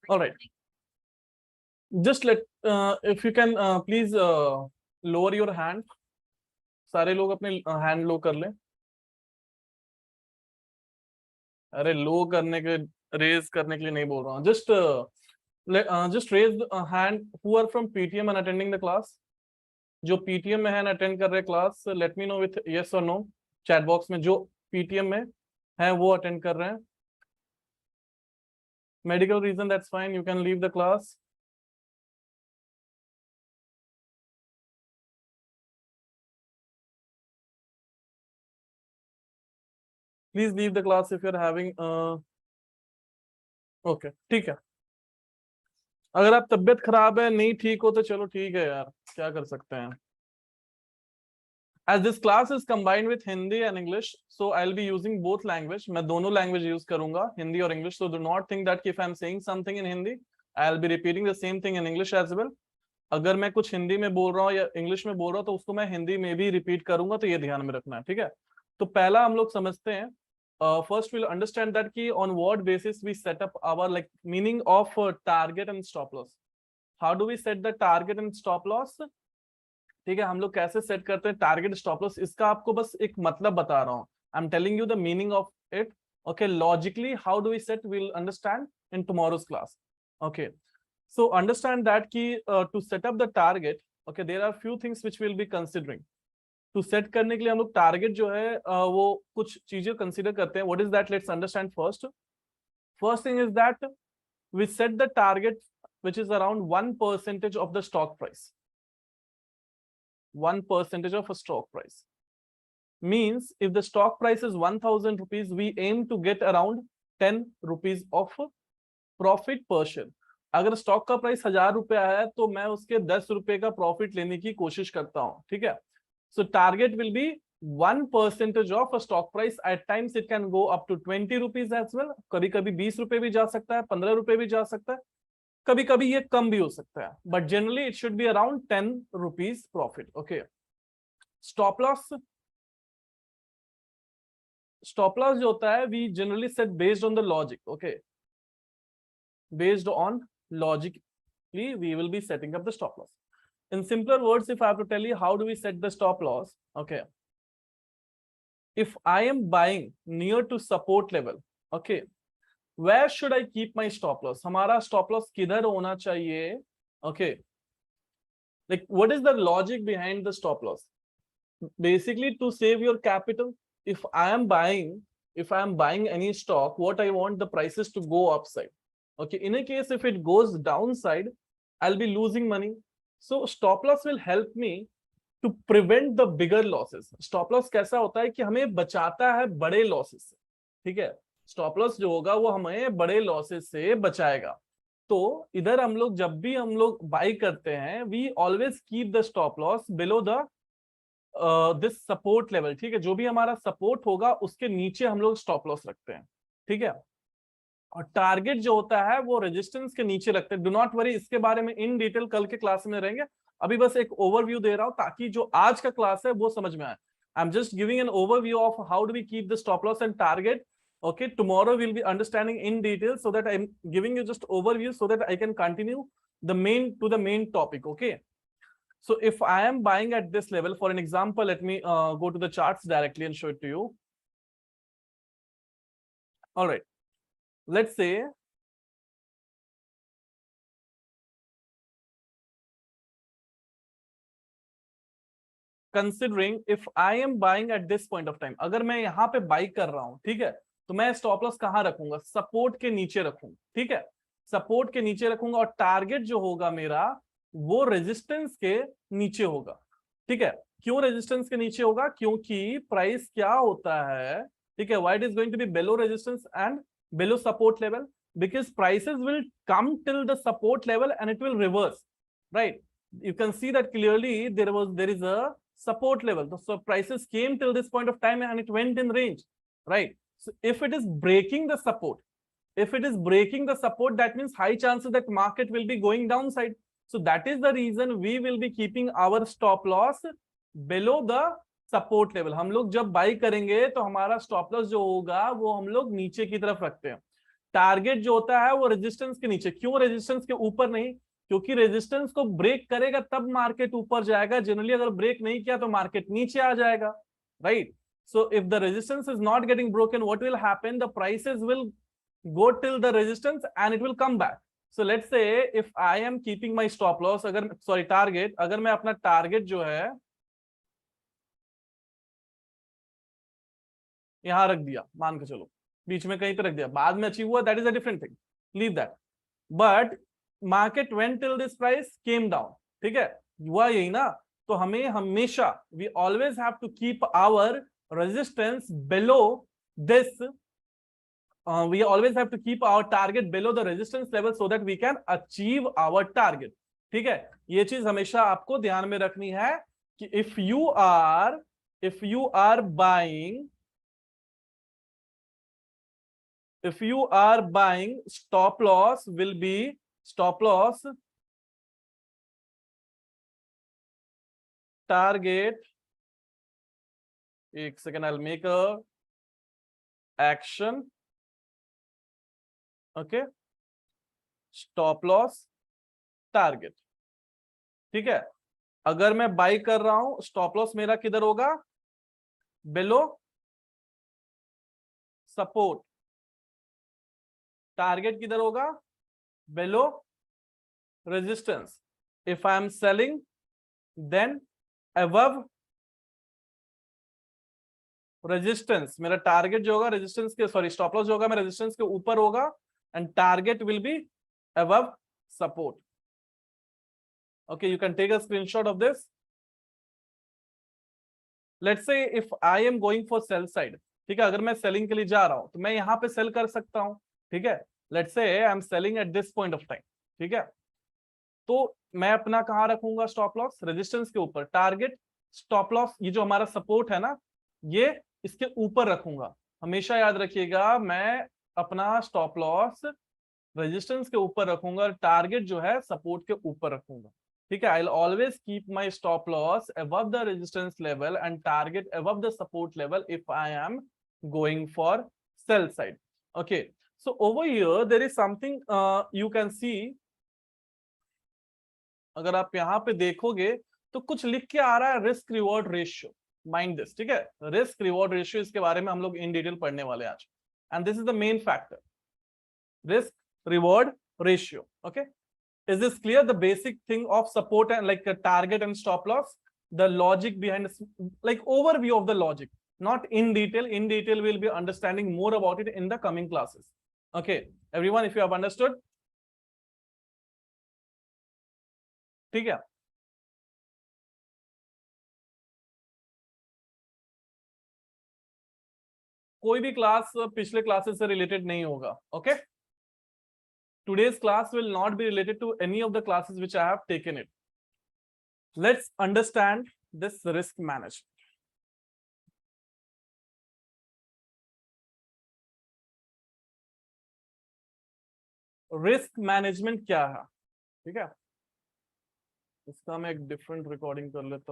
All right. Just if you can please lower your hand. सारे लोग अपने hand लो कर लें. अरे लो करने के रेज करने के लिए नहीं बोल रहा हूँ. just raise hand who are from PTM and attending the class. जो PTM में है अटेंड कर रहे class, let me know with yes or no chat box में. जो PTM में है वो अटेंड कर रहे हैं. Medical reason, that's fine, you can leave the class. Please leave the class if you're having okay, ठीक है. अगर आप तबीयत खराब है, नहीं ठीक हो तो चलो ठीक है यार, क्या कर सकते हैं. As this class is combined with Hindi and English, so I'll be using both language. मैं दोनों language use करूंगा, हिंदी और English. So do not think that if I'm saying something in Hindi, I'll be repeating the same thing in English as well. अगर मैं कुछ हिंदी में बोल रहा हूँ या इंग्लिश में बोल रहा हूँ तो उसको मैं हिंदी में भी रिपीट करूंगा, तो ये ध्यान में रखना है, ठीक है. तो पहला हम लोग समझते हैं. First we'll understand that कि on what basis we set up our like meaning of target and stop loss. How do we set the target and stop loss? ठीक है, हम लोग कैसे सेट करते हैं टारगेट स्टॉप लॉस, इसका आपको बस एक मतलब बता रहा हूँ. I am telling you the meaning of it. Okay, logically how do we set, will understand in tomorrow's class. Okay, so understand that कि to set up the target, okay, there are few things which will be considering. To set करने के लिए हम लोग target जो है वो कुछ चीजें कंसीडर करते हैं. What is that, let's understand first. First thing is that we set the target which is around 1% of the stock price. 1% of a stock price means if the stock price is 1000 rupees, we aim to get around 10 rupees of profit per share. अगर stock का price 1000 रुपया है तो मैं उसके 10 रुपए का profit लेने की कोशिश करता हूं, ठीक है. So target will be 1% of a stock price. At times it can go up to 20 rupees as well. कभी कभी 20 रुपए भी जा सकता है, 15 रुपए भी जा सकता है, कभी कभी ये कम भी हो सकता है, but generally it should be around 10 rupees profit. Okay, stop loss. Stop loss जो होता है we generally set based on the logic. Okay, based on logically we will be setting up the stop loss. In simpler words, if I have to tell you how do we set the stop loss, okay, if I am buying near to support level, okay, where should I keep my stop loss? हमारा stop loss किधर होना चाहिए? Okay, like what is the logic behind the stop loss? Basically to save your capital. If I am buying any stock, what I want the prices to go upside. Okay, in a case if it goes downside, I'll be losing money. So stop loss will help me to prevent the bigger losses. Stop loss कैसा होता है कि हमें बचाता है बड़े losses से, ठीक है. स्टॉप लॉस जो होगा वो हमें बड़े लॉसेस से बचाएगा. तो इधर हम लोग जब भी हम लोग बाई करते हैं, we always keep the stop loss below the this support level, ठीक है. जो भी हमारा सपोर्ट होगा उसके नीचे हम लोग स्टॉप लॉस रखते हैं, ठीक है. और टारगेट जो होता है वो रेजिस्टेंस के नीचे रखते हैं. डू नॉट वरी, इसके बारे में इन डिटेल कल के क्लास में रहेंगे. अभी बस एक ओवरव्यू दे रहा हूं ताकि जो आज का क्लास है वो समझ में आए. I am just giving an overview of how do we keep the stop loss and target. Okay, tomorrow we'll be understanding in detail, so that I'm giving you just overview so that I can continue the main topic. Okay, so if I am buying at this level, for an example, let me go to the charts directly and show it to you. All right, let's say considering if I am buying at this point of time, अगर मैं यहाँ पे by कर रहा हूँ, ठीक है, तो मैं स्टॉप लॉस कहां रखूंगा? सपोर्ट के नीचे रखूंगा, ठीक है. सपोर्ट के नीचे रखूंगा और टारगेट जो होगा मेरा वो रेजिस्टेंस के नीचे होगा, ठीक है. क्यों रेजिस्टेंस के नीचे होगा? क्योंकि प्राइस क्या होता है, ठीक है, why it is going to be below resistance and below support level? Because prices will come till the support level and it will reverse, right. You can see that clearly there is a support level. So prices came till this point of time and it went in range, right? So if it is breaking the support, that means high chances that market will be going downside. So that is the reason we will be keeping our stop loss below the support level. हम लोग जब by करेंगे तो हमारा stop loss जो होगा वो हम लोग नीचे की तरफ रखते हैं. टारगेट जो होता है वो रेजिस्टेंस के नीचे, क्यों रेजिस्टेंस के ऊपर नहीं? क्योंकि रेजिस्टेंस को ब्रेक करेगा तब मार्केट ऊपर जाएगा, जनरली अगर ब्रेक नहीं किया तो मार्केट नीचे आ जाएगा, right? So if the resistance is not getting broken, what will happen? The prices will go till the resistance and it will come back. So let's say if I am keeping my stop loss, अगर sorry target, अगर मैं अपना target जो है यहां रख दिया, मान के चलो बीच में कहीं पे रख दिया, बाद में अचीव हुआ, that is a different thing, leave that, but market went till this price came down, ठीक है, हुआ यही ना? तो हमें हमेशा we always have to keep our resistance below this, we always have to keep our target below the resistance level so that we can achieve our target. ठीक है, ये चीज हमेशा आपको ध्यान में रखनी है कि if you are buying, stop loss will be target, एक second, I'll make a action, okay, stop loss target, ठीक है। अगर मैं बाई कर रहा हूं, स्टॉप लॉस मेरा किधर होगा? Below support. टारगेट किधर होगा? Below resistance. If I am selling then above resistance. मेरा टारगेट जो होगा रेजिस्टेंस के, सॉरी स्टॉप लॉस जो होगा मेरा रेजिस्टेंस के ऊपर होगा, and target will be above support. Okay, you can take a screenshot of this. Let's say if I am going for sell side, ठीक है, अगर मैं सेलिंग के लिए जा रहा हूं तो मैं यहां पे सेल कर सकता हूं, ठीक है। Let's say I am selling at this point of time, ठीक है, तो मैं अपना कहां रखूंगा स्टॉप लॉस? रेजिस्टेंस के ऊपर। टारगेट, स्टॉप लॉस, ये जो हमारा सपोर्ट है ना, ये इसके ऊपर रखूंगा। हमेशा याद रखिएगा, मैं अपना स्टॉप लॉस रेजिस्टेंस के ऊपर रखूंगा, टारगेट जो है सपोर्ट के ऊपर रखूंगा, ठीक है। I will always keep my stop loss above the resistance level and target above the support level if I am going for sale side. Okay, so over here there is something you can see, अगर आप यहां पे देखोगे तो कुछ लिख के आ रहा है risk reward ratio, mind this, ठीक है। रिस्क रिवॉर्ड रेशियो, इसके बारे में हम लोग इन डिटेल पढ़ने वाले हैं आज, and this is the main factor, risk reward ratio. Okay, is this clear? The basic thing of support and like a target and stop loss, the logic behind, like overview of the logic, not in detail. In detail we'll be understanding more about it in the coming classes. Okay everyone, if you have understood, ठीक है। कोई भी class पिछले classes से related नहीं होगा, okay. Today's class will not be related to any of the classes which I have taken it. Let's understand this risk management. Risk management क्या है, ठीक है, इसका मैं एक डिफरेंट रिकॉर्डिंग कर लेता हूं।